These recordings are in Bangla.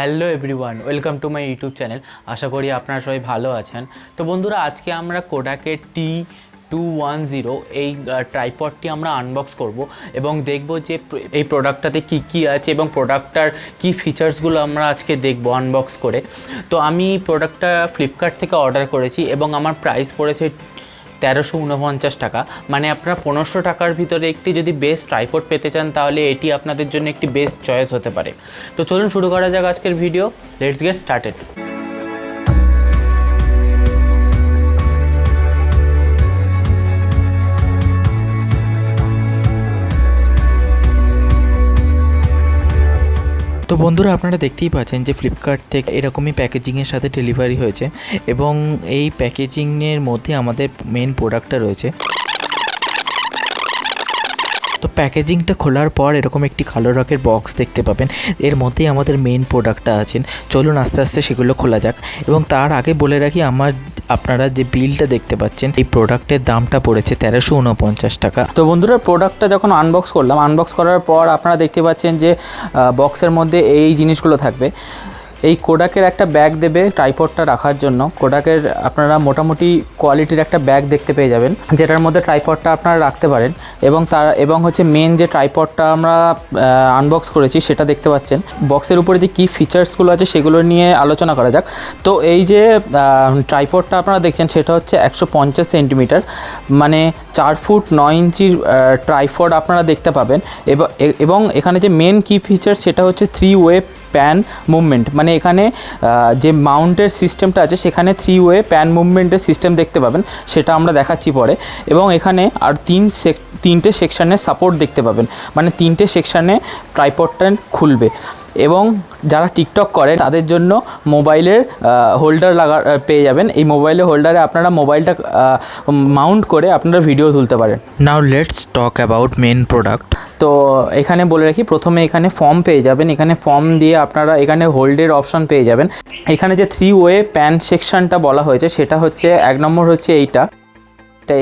Hello everyone, welcome to my YouTube channel. আশা করি আপনারা সবাই ভালো আছেন। তো বন্ধুরা, আজকে আমরা কোডাকের T210 এই ট্রাইপডটি আমরা আনবক্স করব এবং দেখব যে এই প্রোডাক্টটাতে কি আছে এবং প্রোডাক্টটার কি ফিচার্সগুলো আমরা আজকে দেখব আনবক্স করে। তো আমি প্রোডাক্টটা ফ্লিপকার্ট থেকে অর্ডার করেছি এবং আমার প্রাইস পড়েছে 1349 টাকা। মানে আপনারা 1500 টাকার ভিতরে একটি যদি বেস্ট ট্রাইপড পেতে চান তাহলে এটি আপনাদের জন্য একটি বেস্ট চয়েস হতে পারে। তো চলুন শুরু করা যাক আজকের ভিডিও। Let's get started. তো বন্ধুরা, আপনারা দেখতেই পাচ্ছেন যে ফ্লিপকার্ট থেকে এরকমই প্যাকেজিংয়ের সাথে ডেলিভারি হয়েছে এবং এই প্যাকেজিংয়ের মধ্যে আমাদের মেন প্রোডাক্টটা রয়েছে। তো প্যাকেজিংটা খোলার পর এরকম একটি কালো রঙের বক্স দেখতে পাবেন, এর মধ্যেই আমাদের মেন প্রোডাক্টটা আছেন। চলুন আস্তে আস্তে সেগুলো খোলা যাক। এবং তার আগে বলে রাখি, আপনারা যে বিলটা দেখতে পাচ্ছেন এই প্রোডাক্টের দামটা পড়েছে 1349 টাকা। তো বন্ধুরা, প্রোডাক্টটা যখন আনবক্স করলাম, আনবক্স করার পর আপনারা দেখতে পাচ্ছেন যে বক্সের মধ্যে এই জিনিসগুলো থাকবে। এই কোডাকের একটা ব্যাগ দেবে ট্রাইপডটা রাখার জন্য। কোডাকের আপনারা মোটামুটি কোয়ালিটির একটা ব্যাগ দেখতে পেয়ে যাবেন, যেটার মধ্যে ট্রাইপডটা আপনারা রাখতে পারেন। এবং হচ্ছে মেন যে ট্রাইপডটা আমরা আনবক্স করেছি সেটা দেখতে পাচ্ছেন। বক্সের উপরে যে কী ফিচার্সগুলো আছে সেগুলো নিয়ে আলোচনা করা যাক। তো এই যে ট্রাইপডটা আপনারা দেখছেন সেটা হচ্ছে 150 সেন্টিমিটার, মানে 4 ফুট 9 ইঞ্চির ট্রাইপড আপনারা দেখতে পাবেন। এবং এখানে যে মেন কি ফিচার সেটা হচ্ছে 3 ওয়ে প্যান মুভমেন্ট। মানে এখানে যে মাউন্টের সিস্টেমটা আছে সেখানে 3 ওয়ে প্যান মুভমেন্টের সিস্টেম দেখতে পাবেন, সেটা আমরা দেখাচ্ছি পরে। এবং এখানে আর তিনটে সেকশানে সাপোর্ট দেখতে পাবেন, মানে 3টে সেকশানে ট্রাইপডটা খুলবে। এবং যারা টিকটক করে তাদের জন্য মোবাইলের হোল্ডার পেয়ে যাবেন। এই মোবাইলের হোল্ডারে আপনারা মোবাইলটা মাউন্ট করে আপনারা ভিডিও তুলতে পারেন। Now let's talk about main product. তো এখানে বলে রাখি, প্রথমে এখানে ফর্ম পেয়ে যাবেন। এখানে ফর্ম দিয়ে আপনারা এখানে হোল্ডের অপশন পেয়ে যাবেন। এখানে যে 3 ওয়ে প্যান সেকশনটা বলা হয়েছে সেটা হচ্ছে 1 নম্বর হচ্ছে এইটা।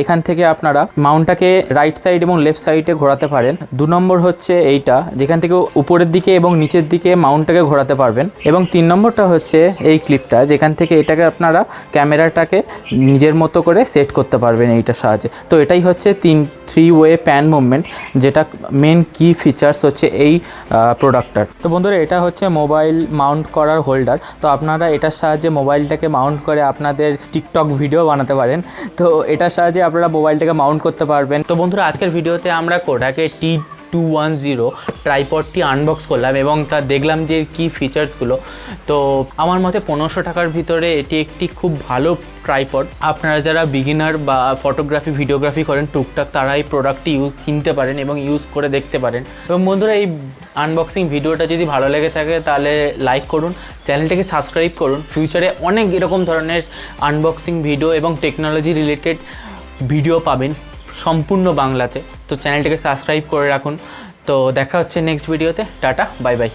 এখান থেকে আপনারা মাউন্টটাকে রাইট সাইড এবং লেফট সাইডে ঘোরাতে পারেন। 2 নম্বর হচ্ছে এইটা, যেখান থেকে উপরের দিকে এবং নিচের দিকে মাউন্টটাকে ঘোরাতে পারবেন। এবং 3 নম্বরটা হচ্ছে এই ক্লিপটা, যেখান থেকে এটাকে আপনারা ক্যামেরাটাকে নিজের মতো করে সেট করতে পারবেন এইটার সাহায্যে। তো এটাই হচ্ছে 3 ওয়ে প্যান মুভমেন্ট, যেটা মেন কি ফিচার্স হচ্ছে এই প্রোডাক্টটার। তো বন্ধুরা, এটা হচ্ছে মোবাইল মাউন্ট করার হোল্ডার। তো আপনারা এটার সাহায্যে মোবাইলটাকে মাউন্ট করে আপনাদের টিকটক ভিডিও বানাতে পারেন। তো এটার সাহায্যে আপনারা মোবাইলটাকে মাউন্ট করতে পারবেন। তো বন্ধুরা, আজকের ভিডিওতে আমরা কোডাকের T210 ট্রাইপডটি আনবক্স করলাম এবং তা দেখলাম যে কি ফিচার্সগুলো। তো আমার মতে 1500 টাকার ভিতরে এটি একটি খুব ভালো ট্রাইপড। আপনারা যারা বিগিনার বা ফটোগ্রাফি ভিডিওগ্রাফি করেন টুকটাক, তারা এই প্রোডাক্টটি কিনতে পারেন এবং ইউজ করে দেখতে পারেন। এবং বন্ধুরা, এই আনবক্সিং ভিডিওটা যদি ভালো লেগে থাকে তাহলে লাইক করুন, চ্যানেলটাকে সাবস্ক্রাইব করুন। ফিউচারে অনেক এরকম ধরনের আনবক্সিং ভিডিও এবং টেকনোলজি রিলেটেড ভিডিও পাবেন সম্পূর্ণ বাংলাতে। তো চ্যানেলটাকে সাবস্ক্রাইব করে রাখুন। তো দেখা হচ্ছে নেক্সট ভিডিওতে। Tata, bye bye.